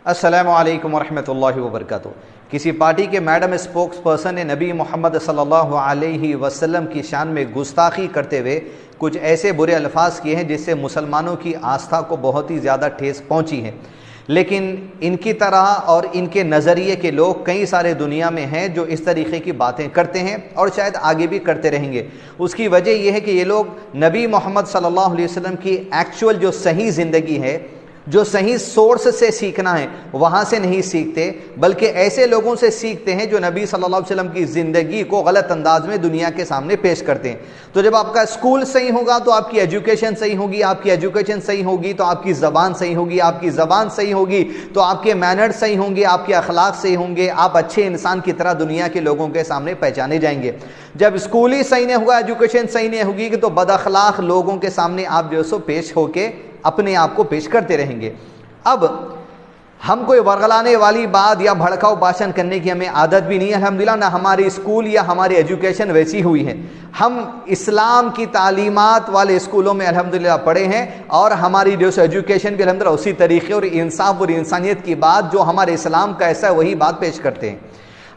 السلام علیکم ورحمۃ اللہ وبرکاتہ۔ کسی پارٹی کے میڈم اسپوکس پرسن نے نبی محمد صلی اللہ علیہ وسلم کی شان میں گستاخی کرتے ہوئے کچھ ایسے برے الفاظ کیے ہیں جس سے مسلمانوں کی آستھا کو بہت ہی زیادہ ٹھیس پہنچی ہے، لیکن ان کی طرح اور ان کے نظریے کے لوگ کئی سارے دنیا میں ہیں جو اس طریقے کی باتیں کرتے ہیں اور شاید آگے بھی کرتے رہیں گے۔ اس کی وجہ یہ ہے کہ یہ لوگ نبی محمد صلی اللہ علیہ وسلم کی ایکچول جو صحیح زندگی ہے، جو صحیح سورس سے سیکھنا ہے، وہاں سے نہیں سیکھتے، بلکہ ایسے لوگوں سے سیکھتے ہیں جو نبی صلی اللہ علیہ وسلم کی زندگی کو غلط انداز میں دنیا کے سامنے پیش کرتے ہیں۔ تو جب آپ کا اسکول صحیح ہوگا تو آپ کی ایجوکیشن صحیح ہوگی، آپ کی ایجوکیشن صحیح ہوگی تو آپ کی زبان صحیح ہوگی، آپ کی زبان صحیح ہوگی تو آپ کے مینرز صحیح ہوں گے، آپ کے اخلاق صحیح ہوں گے، آپ اچھے انسان کی طرح دنیا کے لوگوں کے سامنے پہچانے جائیں گے۔ جب اسکول ہی صحیح نہیں ہوگا، ایجوکیشن صحیح نہیں ہوگی تو بد اخلاق لوگوں کے سامنے آپ جو سو پیش ہو کے اپنے آپ کو پیش کرتے رہیں گے۔ اب ہم کوئی ورغلانے والی بات یا بھڑکاؤ بھاشن کرنے کی ہمیں عادت بھی نہیں ہے الحمدللہ، نہ ہماری اسکول یا ہماری ایجوکیشن ویسی ہوئی ہے۔ ہم اسلام کی تعلیمات والے اسکولوں میں الحمدللہ پڑھے ہیں اور ہماری جو ایجوکیشن بھی الحمدللہ اسی طریقے اور انصاف اور انسانیت کی بات جو ہمارے اسلام کا ایسا ہے وہی بات پیش کرتے ہیں۔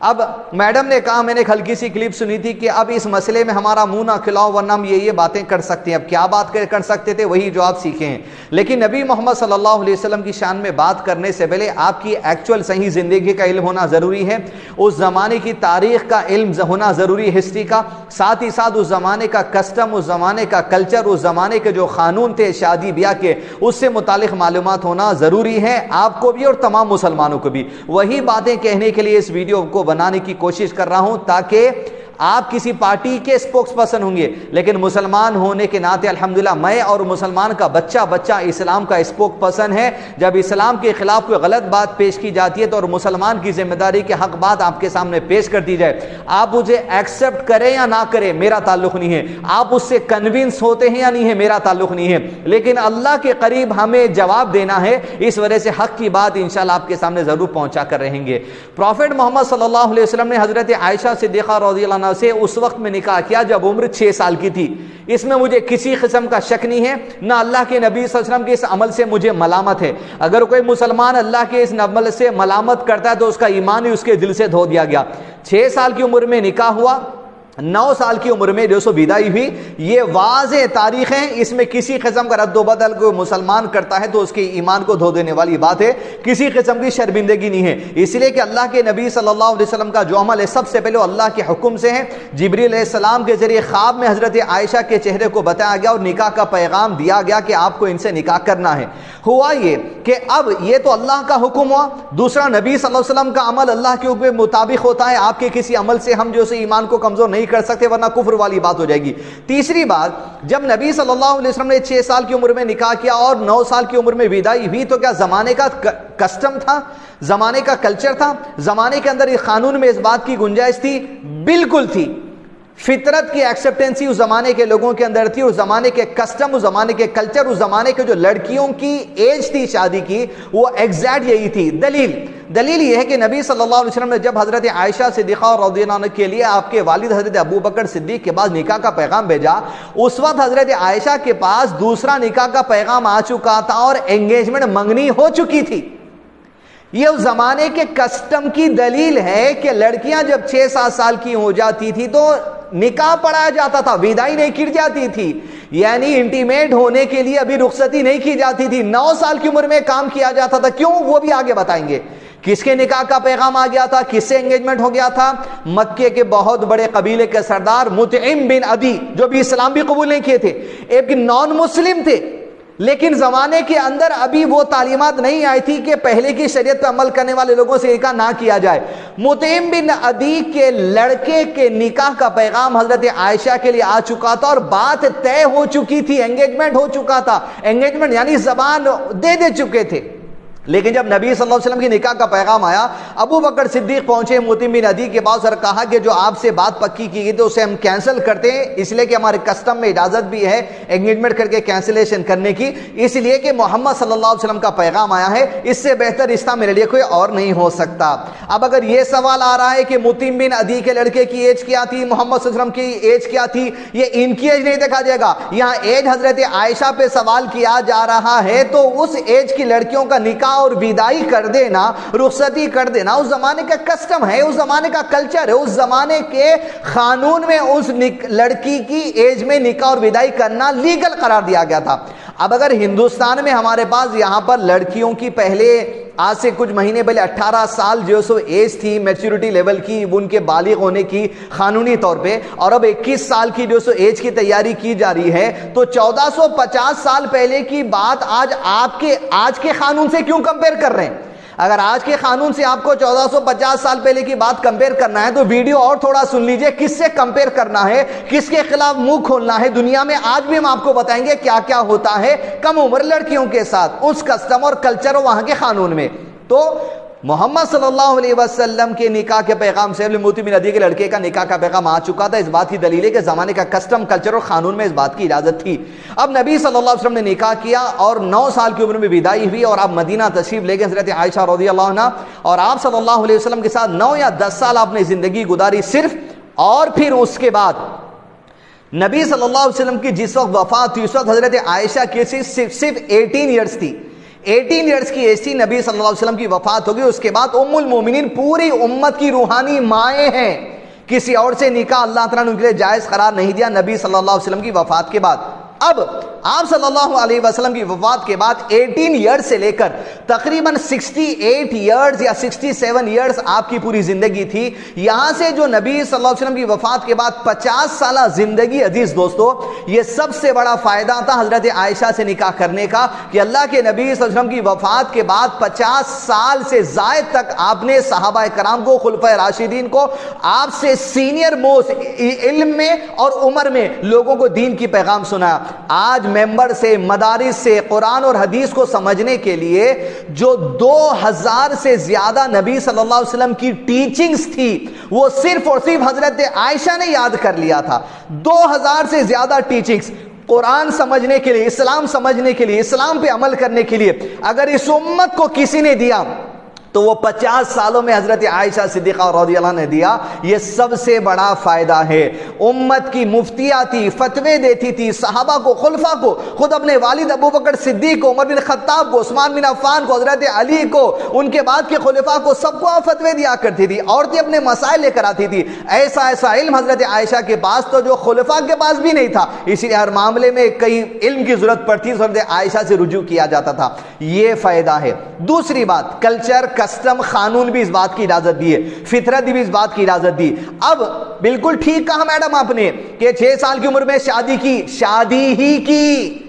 اب میڈم نے کہا، میں نے ایک ہلکی سی کلپ سنی تھی کہ اب اس مسئلے میں ہمارا منہ نہ کھلاؤ ورنہ ہم یہ باتیں کر سکتے ہیں۔ اب کیا بات کر سکتے تھے وہی جو آپ سیکھے ہیں، لیکن نبی محمد صلی اللہ علیہ وسلم کی شان میں بات کرنے سے پہلے آپ کی ایکچول صحیح زندگی کا علم ہونا ضروری ہے، اس زمانے کی تاریخ کا علم ہونا ضروری ہے، ہسٹری کا، ساتھ ہی ساتھ اس زمانے کا کسٹم، اس زمانے کا کلچر، اس زمانے کے جو قانون تھے شادی بیاہ کے، اس سے متعلق معلومات ہونا ضروری ہے آپ کو بھی اور تمام مسلمانوں کو بھی۔ وہی باتیں کہنے کے لیے اس ویڈیو کو بنانے کی کوشش کر رہا ہوں تاکہ آپ کسی پارٹی کے اسپوکس پرسن ہوں گے لیکن مسلمان ہونے کے ناطے الحمدللہ میں اور مسلمان کا بچہ اسلام کا اسپوک پرسن ہے۔ جب اسلام کے خلاف کوئی غلط بات پیش کی جاتی ہے تو اور مسلمان کی ذمہ داری کے حق بات آپ کے سامنے پیش کر دی جائے، آپ اسے ایکسپٹ کریں یا نہ کریں میرا تعلق نہیں ہے، آپ اس سے کنونس ہوتے ہیں یا نہیں ہے میرا تعلق نہیں ہے، لیکن اللہ کے قریب ہمیں جواب دینا ہے، اس وجہ سے حق کی بات انشاءاللہ آپ کے سامنے ضرور پہنچا کر رہیں گے۔ پروفیٹ محمد صلی اللہ علیہ وسلم نے حضرت عائشہ صدیقہ رضی اللہ عنہ سے اس وقت میں نکاح کیا جب عمر 6 سال کی تھی۔ اس میں مجھے کسی قسم کا شک نہیں ہے، نہ اللہ کے نبی صلی اللہ علیہ وسلم کے اس عمل سے مجھے ملامت ہے۔ اگر کوئی مسلمان اللہ کے اس عمل سے ملامت کرتا ہے تو اس کا ایمان ہی اس کے دل سے دھو دیا گیا۔ 6 سال کی عمر میں نکاح ہوا، 9 سال کی عمر میں جو سو بدائی ہوئی، یہ واضح تاریخ ہیں، اس میں کسی قسم کا رد و بدل کوئی مسلمان کرتا ہے تو اس کے ایمان کو دھو دینے والی بات ہے، کسی قسم کی شرمندگی نہیں ہے، اس لیے کہ اللہ کے نبی صلی اللہ علیہ وسلم کا جو عمل ہے سب سے پہلے اللہ کے حکم سے ہے۔ جبریل علیہ السلام کے ذریعے خواب میں حضرت عائشہ کے چہرے کو بتایا گیا اور نکاح کا پیغام دیا گیا کہ آپ کو ان سے نکاح کرنا ہے۔ ہوا یہ کہ اب یہ تو اللہ کا حکم ہوا، دوسرا نبی صلی اللہ علیہ وسلم کا عمل اللہ کے حکم کے مطابق ہوتا ہے، آپ کے کسی عمل سے ہم جو سے ایمان کو کمزور نہیں کر سکتے ورنہ کفر والی بات ہو جائے گی۔ تیسری بات، جب نبی صلی اللہ علیہ وسلم نے 6 سال کی عمر میں نکاح کیا اور 9 سال کی عمر میں ودائی ہوئی تو کیا زمانے کا کسٹم تھا، زمانے کا کلچر تھا، زمانے کے اندر اس قانون میں اس بات کی گنجائش تھی؟ بالکل تھی۔ فطرت کی ایکسیپٹنسی اس زمانے کے لوگوں کے اندر تھی، اس زمانے کے کسٹم، اس زمانے کے کلچر، اس زمانے کے جو لڑکیوں کی ایج تھی شادی کی وہ ایگزیکٹ یہی تھی۔ دلیل یہ ہے کہ نبی صلی اللہ علیہ وسلم نے جب حضرت عائشہ صدیقہ رضی اللہ عنہ کے لیے آپ کے والد حضرت ابو بکر صدیق کے پاس نکاح کا پیغام بھیجا، اس وقت حضرت عائشہ کے پاس دوسرا نکاح کا پیغام آ چکا تھا اور انگیجمنٹ منگنی ہو چکی تھی۔ یہ اس زمانے کے کسٹم کی دلیل ہے کہ لڑکیاں جب 6-7 سال کی ہو جاتی تھی تو نکاح پڑھایا جاتا تھا، ودائی نہیں کی جاتی تھی، یعنی انٹیمیٹ ہونے کے لیے ابھی رخصتی نہیں کی جاتی تھی، 9 سال کی عمر میں کام کیا جاتا تھا۔ کیوں؟ وہ بھی آگے بتائیں گے۔ کس کے نکاح کا پیغام آ گیا تھا، کس سے انگیجمنٹ ہو گیا تھا؟ مکے کے بہت بڑے قبیلے کے سردار مطعم بن عدی، جو بھی اسلام بھی قبول نہیں کیے تھے، ایک نان مسلم تھے، لیکن زمانے کے اندر ابھی وہ تعلیمات نہیں آئی تھی کہ پہلے کی شریعت پر عمل کرنے والے لوگوں سے نکاح نہ کیا جائے۔ مطعم بن عدی کے لڑکے کے نکاح کا پیغام حضرت عائشہ کے لیے آ چکا تھا اور بات طے ہو چکی تھی، انگیجمنٹ ہو چکا تھا، انگیجمنٹ یعنی زبان دے چکے تھے۔ لیکن جب نبی صلی اللہ علیہ وسلم کی نکاح کا پیغام آیا، ابو بکر صدیق پہنچے مطعم بن عدی کے پاس اور کہا کہ جو آپ سے بات پکی کی گئی تو اسے ہم کینسل کرتے ہیں، اس لیے کہ ہمارے کسٹم میں اجازت بھی ہے انگیجمنٹ کر کے کینسلیشن کرنے کی، اس لیے کہ محمد صلی اللہ علیہ وسلم کا پیغام آیا ہے، اس سے بہتر رشتہ میرے لیے کوئی اور نہیں ہو سکتا۔ اب اگر یہ سوال آ رہا ہے کہ مطعم بن عدی کے لڑکے کی ایج کیا تھی، محمد صلی اللہ علیہ وسلم کی ایج کیا تھی، یہ ان کی ایج نہیں دیکھا جائے گا، یہاں ایج حضرت عائشہ پہ سوال کیا جا رہا ہے، تو اس ایج کی لڑکیوں کا نکاح نکاح اور بدائی کر دینا، رخصتی کر دینا اس زمانے کا کسٹم ہے، اس زمانے کا کلچر ہے، اس زمانے کے قانون میں اس لڑکی کی ایج میں نکاح اور بدائی کرنا لیگل قرار دیا گیا تھا۔ اب اگر ہندوستان میں ہمارے پاس یہاں پر لڑکیوں کی پہلے آج سے کچھ مہینے پہلے 18 سال جو سو ایج تھی میچورٹی لیول کی ان کے بالغ ہونے کی قانونی طور پہ، اور اب 21 سال کی جو سو ایج کی تیاری کی جا رہی ہے، تو 1450 سال پہلے کی بات آج کے قانون سے کیوں کمپیئر کر رہے ہیں؟ اگر آج کے قانون سے آپ کو 1450 سال پہلے کی بات کمپیئر کرنا ہے تو ویڈیو اور تھوڑا سن لیجئے، کس سے کمپیئر کرنا ہے، کس کے خلاف منہ کھولنا ہے۔ دنیا میں آج بھی ہم آپ کو بتائیں گے کیا کیا ہوتا ہے کم عمر لڑکیوں کے ساتھ، اس کسٹم اور کلچر اور وہاں کے قانون میں۔ تو محمد صلی اللہ علیہ وسلم کے نکاح کے پیغام سے موتی بن عدی کے لڑکے کا نکاح کا پیغام آ چکا تھا۔ اس بات کی دلیل ہے کہ زمانے کا کسٹم، کلچر اور قانون میں اس بات کی اجازت تھی۔ اب نبی صلی اللہ علیہ وسلم نے نکاح کیا اور 9 سال کی عمر میں بدائی ہوئی، اور آپ مدینہ تشریف لے گئے حضرت عائشہ رضی اللہ عنہا، اور آپ صلی اللہ علیہ وسلم کے ساتھ 9 یا 10 سال آپ نے زندگی گزاری صرف۔ اور پھر اس کے بعد نبی صلی اللہ علیہ وسلم کی جس وقت وفات تھی اس وقت حضرت عائشہ کی صرف 18 ایئرس تھی، 18 ایئرس کی ایج تھی، نبی صلی اللہ علیہ وسلم کی وفات ہوگی۔ اس کے بعد ام المومنین پوری امت کی روحانی مائیں ہیں، کسی اور سے نکاح اللہ تعالیٰ نے ان کے لیے جائز قرار نہیں دیا نبی صلی اللہ علیہ وسلم کی وفات کے بعد۔ اب آپ صلی اللہ علیہ وسلم کی وفات کے بعد 18 ایئرز سے لے کر تقریباً 68 ایئرز یا 67 ایئرز آپ کی پوری زندگی تھی۔ یہاں سے جو نبی صلی اللہ علیہ وسلم کی وفات کے بعد 50 سالہ زندگی، عزیز دوستو، یہ سب سے بڑا فائدہ تھا حضرت عائشہ سے نکاح کرنے کا، کہ اللہ کے نبی صلی اللہ علیہ وسلم کی وفات کے بعد 50 سال سے زائد تک آپ نے صحابہ کرام کو، خلفائے راشدین کو، آپ سے سینئر موسٹ علم میں اور عمر میں لوگوں کو دین کی پیغام سنایا۔ آج ممبر سے، مدارس سے قرآن اور حدیث کو سمجھنے کے لیے جو 2000 سے زیادہ نبی صلی اللہ علیہ وسلم کی ٹیچنگز تھی وہ صرف اور صرف حضرت عائشہ نے یاد کر لیا تھا۔ 2000 سے زیادہ ٹیچنگز قرآن سمجھنے کے لیے، اسلام سمجھنے کے لیے، اسلام پہ عمل کرنے کے لیے اگر اس امت کو کسی نے دیا تو وہ 50 سالوں میں حضرت عائشہ صدیقہ رضی اللہ عنہ نے دیا۔ یہ سب سے بڑا فائدہ ہے۔ امت کی مفتیہ تھی، فتوے دیتی تھی صحابہ کو، خلفاء کو، خود اپنے والد ابو بکر صدیق کو، عمر بن خطاب کو، عثمان بن عفان کو، حضرت علی کو، ان کے بعد کے خلفاء کو، سب کو آپ فتوے دیا کرتی تھی۔ عورتیں اپنے مسائل لے کر آتی تھی۔ ایسا علم حضرت عائشہ کے پاس تو جو خلفاء کے پاس بھی نہیں تھا، اسی لیے ہر معاملے میں کئی علم کی ضرورت پڑتی ہے، حضرت عائشہ سے رجوع کیا جاتا تھا۔ یہ فائدہ ہے۔ دوسری بات، کلچر، کسٹم، قانون بھی اس بات کی اجازت دی ہے، فطرت بھی اس بات کی اجازت دی۔ اب بالکل ٹھیک کہا میڈم آپ نے کہ 6 سال کی عمر میں شادی کی، شادی ہی کی،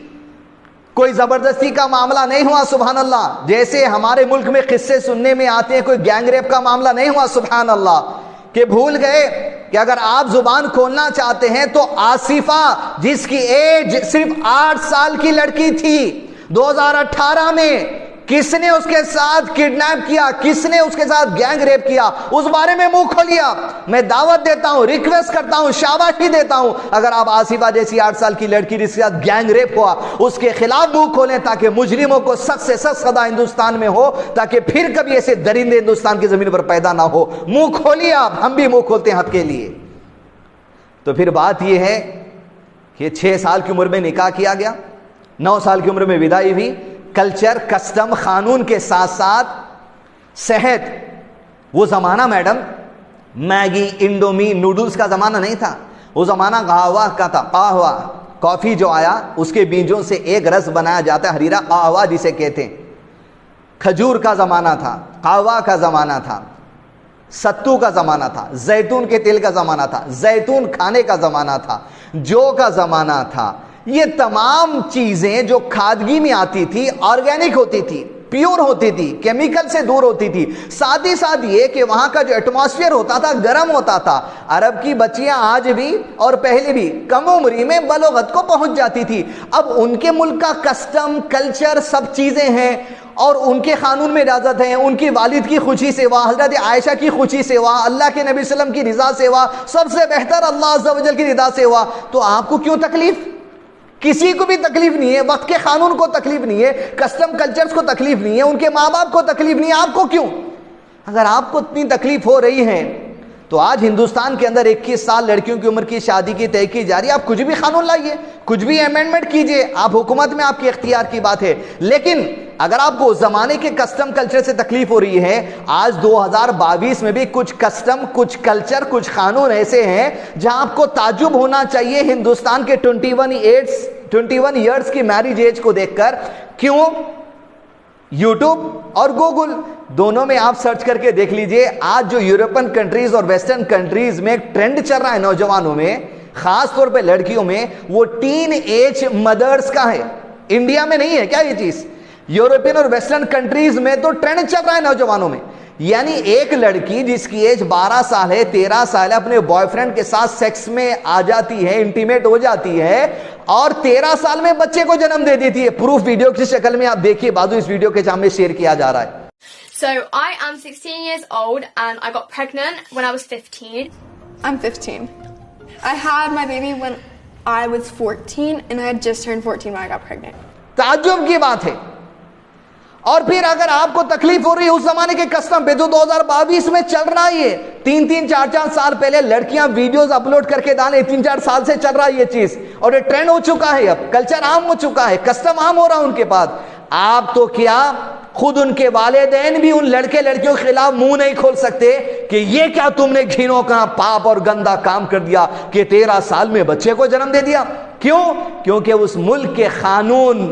کوئی زبردستی کا معاملہ نہیں ہوا، سبحان اللہ۔ جیسے ہمارے ملک میں قصے سننے میں آتے ہیں، کوئی گینگ ریپ کا معاملہ نہیں ہوا، سبحان اللہ، کہ بھول گئے کہ اگر آپ زبان کھولنا چاہتے ہیں تو آصفہ جس کی ایج صرف 8 سال کی لڑکی تھی 2018 میں، کس نے اس کے ساتھ کڈنیپ کیا، کس نے اس کے ساتھ گینگ ریپ کیا، اس بارے میں منہ کھولیا۔ میں دعوت دیتا ہوں، ریکویسٹ کرتا ہوں، شاباشی دیتا ہوں، اگر آپ آصفہ جیسی 8 سال کی لڑکی جس کے ساتھ گینگ ریپ ہوا اس کے خلاف منہ کھولیں تاکہ مجرموں کو سخت سے سخت سزا ہندوستان میں ہو، تاکہ پھر کبھی ایسے درندے ہندوستان کی زمین پر پیدا نہ ہو۔ منہ کھولیے آپ، ہم بھی منہ کھولتے ہیں حق کے لیے۔ تو پھر بات یہ ہے کہ 6 سال کی عمر میں نکاح کیا گیا، 9 سال کی عمر میں ودائی ہوئی۔ کلچر، کسٹم، قانون کے ساتھ ساتھ صحت۔ وہ زمانہ میڈم میگی، انڈومی، نوڈلز کا زمانہ نہیں تھا، وہ زمانہ قہوہ کا تھا۔ قہوہ، کافی جو آیا اس کے بیجوں سے ایک رس بنایا جاتا ہے، ہریرا قہوہ جسے کہتے ہیں۔ کھجور کا زمانہ تھا، قہوہ کا زمانہ تھا، ستو کا زمانہ تھا، زیتون کے تیل کا زمانہ تھا، زیتون کھانے کا زمانہ تھا، جو کا زمانہ تھا۔ یہ تمام چیزیں جو کھادگی میں آتی تھی، آرگینک ہوتی تھی، پیور ہوتی تھی، کیمیکل سے دور ہوتی تھی۔ ساتھ ہی ساتھ یہ کہ وہاں کا جو ایٹماسفیئر ہوتا تھا گرم ہوتا تھا۔ عرب کی بچیاں آج بھی اور پہلے بھی کم عمری میں بلوغت کو پہنچ جاتی تھی۔ اب ان کے ملک کا کسٹم، کلچر، سب چیزیں ہیں اور ان کے قانون میں اجازت ہے، ان کی والد کی خوشی سے ہوا، حضرت عائشہ کی خوشی سے ہوا، اللہ کے نبی صلی اللہ علیہ وسلم کی رضا سے ہوا، سب سے بہتر اللہ عز و جل کی رضا سے ہوا، تو آپ کو کیوں تکلیف؟ کسی کو بھی تکلیف نہیں ہے، وقت کے قانون کو تکلیف نہیں ہے، کسٹم کلچرز کو تکلیف نہیں ہے، ان کے ماں باپ کو تکلیف نہیں ہے، آپ کو کیوں؟ اگر آپ کو اتنی تکلیف ہو رہی ہے تو آج ہندوستان کے اندر 21 سال لڑکیوں کی عمر کی شادی کی طے کی جا رہی ہے. آپ کچھ بھی قانون لائیے, کچھ بھی امینڈمنٹ کیجئے, آپ حکومت میں آپ کے اختیار کی بات ہے. لیکن اگر آپ کو زمانے کے کسٹم کلچر سے تکلیف ہو رہی ہے, آج 2022 میں بھی کچھ کسٹم, کچھ کلچر, کچھ قانون ایسے ہیں جہاں آپ کو تعجب ہونا چاہیے ہندوستان کے 21 ایئرز کی میریج ایج کو دیکھ کر. کیوں؟ یوٹیوب اور گوگل دونوں میں آپ سرچ کر کے دیکھ لیجئے, آج جو یورپین کنٹریز اور ویسٹرن کنٹریز میں ایک ٹرینڈ چل رہا ہے نوجوانوں میں, خاص طور پہ لڑکیوں میں, وہ ٹین ایج مدرز کا ہے. انڈیا میں نہیں ہے کیا یہ چیز؟ یورپین اور ویسٹرن کنٹریز میں تو ٹرینڈ چل رہا ہے نوجوانوں میں. یعنی ایک لڑکی جس کی ایج 12 سال ہے, 13 سال ہے, اپنے بوائے فرینڈ کے ساتھ سیکس میں آ جاتی ہے, انٹیمیٹ ہو جاتی ہے, اور 13 سال میں بچے کو جنم دے دیتی ہے. پروف ویڈیو کی شکل میں آپ دیکھیے بازو اس ویڈیو کے سامنے شیئر کیا جا رہا ہے. So I am 16 years old and I got pregnant when I was 15. I'm 15. I had my baby when I was 14 and I had just turned 14 when I got pregnant. تعجب کی بات ہے. اور پھر اگر آپ کو تکلیف ہو رہی ہے اس زمانے کے کسٹم پہ, تو 2022 میں چل رہا ہے یہ. 3 4 سال پہلے لڑکیاں ویڈیوز اپلوڈ کر کے ڈالے, 3 4 سال سے چل رہا ہے یہ چیز, اور یہ ٹرینڈ ہو چکا ہے, اب کلچر عام ہو چکا ہے, کسٹم عام ہو رہا ہے ان کے پاس. آپ تو کیا, خود ان کے والدین بھی ان لڑکے لڑکیوں کے خلاف منہ نہیں کھول سکتے کہ یہ کیا تم نے گھینوں کا پاپ اور گندا کام کر دیا کہ 13 سال میں بچے کو جنم دے دیا. کیوں؟ کیونکہ اس ملک کے قانون,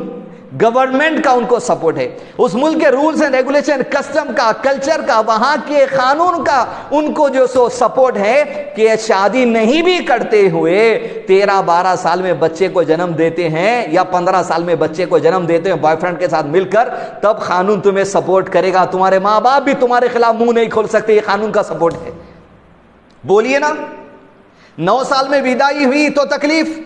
گورنمنٹ کا ان کو سپورٹ ہے, اس ملک کے رولز اینڈ ریگولیشن, کسٹم کا, کلچر کا, وہاں کے قانون کا ان کو جو سو سپورٹ ہے کہ شادی نہیں بھی کرتے ہوئے 13-12 سال میں بچے کو جنم دیتے ہیں یا 15 سال میں بچے کو جنم دیتے ہیں بوائے فرینڈ کے ساتھ مل کر, تب قانون تمہیں سپورٹ کرے گا. تمہارے ماں باپ بھی تمہارے خلاف منہ نہیں کھول سکتے, یہ قانون کا سپورٹ ہے. بولیے نا. 9 سال میں ودائی ہوئی تو تکلیف,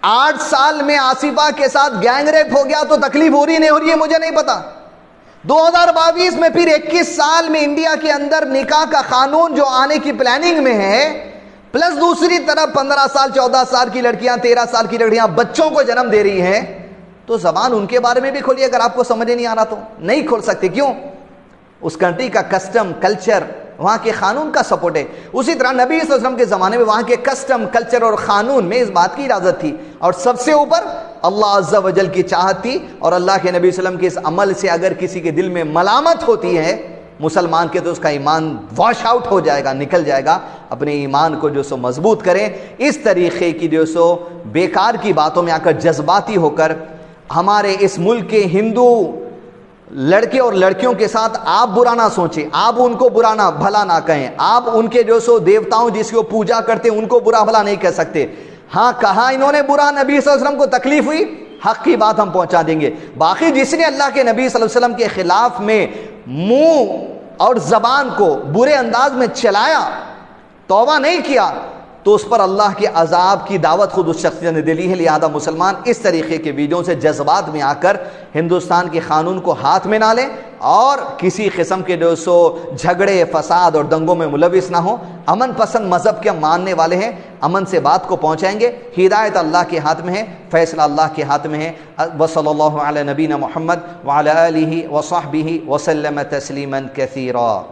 8 سال میں آصفہ کے ساتھ گینگ ریپ ہو گیا تو تکلیف ہو رہی نہیں ہو رہی ہے مجھے نہیں پتا. 2022 میں پھر 21 سال میں انڈیا کے اندر نکاح کا قانون جو آنے کی پلاننگ میں ہے, پلس دوسری طرف 15 سال 14 سال کی لڑکیاں, 13 سال کی لڑکیاں بچوں کو جنم دے رہی ہیں. تو زبان ان کے بارے میں بھی کھولیے, اگر آپ کو سمجھ نہیں آ رہا تو. نہیں کھول سکتے. کیوں؟ اس کنٹری کا کسٹم کلچر, وہاں کے قانون کا سپورٹ ہے. اسی طرح نبی صلی اللہ علیہ وسلم کے زمانے میں وہاں کے کسٹم کلچر اور قانون میں اس بات کی اجازت تھی, اور سب سے اوپر اللہ عز و جل کی چاہت تھی. اور اللہ کے نبی صلی اللہ علیہ وسلم کے اس عمل سے اگر کسی کے دل میں ملامت ہوتی ہے مسلمان کے, تو اس کا ایمان واش آؤٹ ہو جائے گا, نکل جائے گا. اپنے ایمان کو جو سو مضبوط کریں. اس طریقے کی جو سو بیکار کی باتوں میں آ کر جذباتی ہو کر ہمارے اس ملک کے ہندو لڑکے اور لڑکیوں کے ساتھ آپ برا نہ سوچیں, آپ ان کو برا نہ بھلا نہ کہیں, آپ ان کے جو سو دیوتاؤں جس کو پوجا کرتے ہیں ان کو برا بھلا نہیں کہہ سکتے. ہاں کہا انہوں نے برا, نبی صلی اللہ علیہ وسلم کو تکلیف ہوئی, حق کی بات ہم پہنچا دیں گے. باقی جس نے اللہ کے نبی صلی اللہ علیہ وسلم کے خلاف میں منہ اور زبان کو برے انداز میں چلایا, توبہ نہیں کیا, تو اس پر اللہ کے عذاب کی دعوت خود اس شخص نے دلی ہے. لہذا مسلمان اس طریقے کے ویڈیو سے جذبات میں آ کر ہندوستان کے قانون کو ہاتھ میں نہ لیں, اور کسی قسم کے جو سو جھگڑے, فساد اور دنگوں میں ملوث نہ ہوں. امن پسند مذہب کے ماننے والے ہیں, امن سے بات کو پہنچائیں گے. ہدایت اللہ کے ہاتھ میں ہے, فیصلہ اللہ کے ہاتھ میں ہے. وصلی اللہ علی نبینا محمد وعلی آلہ وصحبہ وسلم تسلیما کثیرا.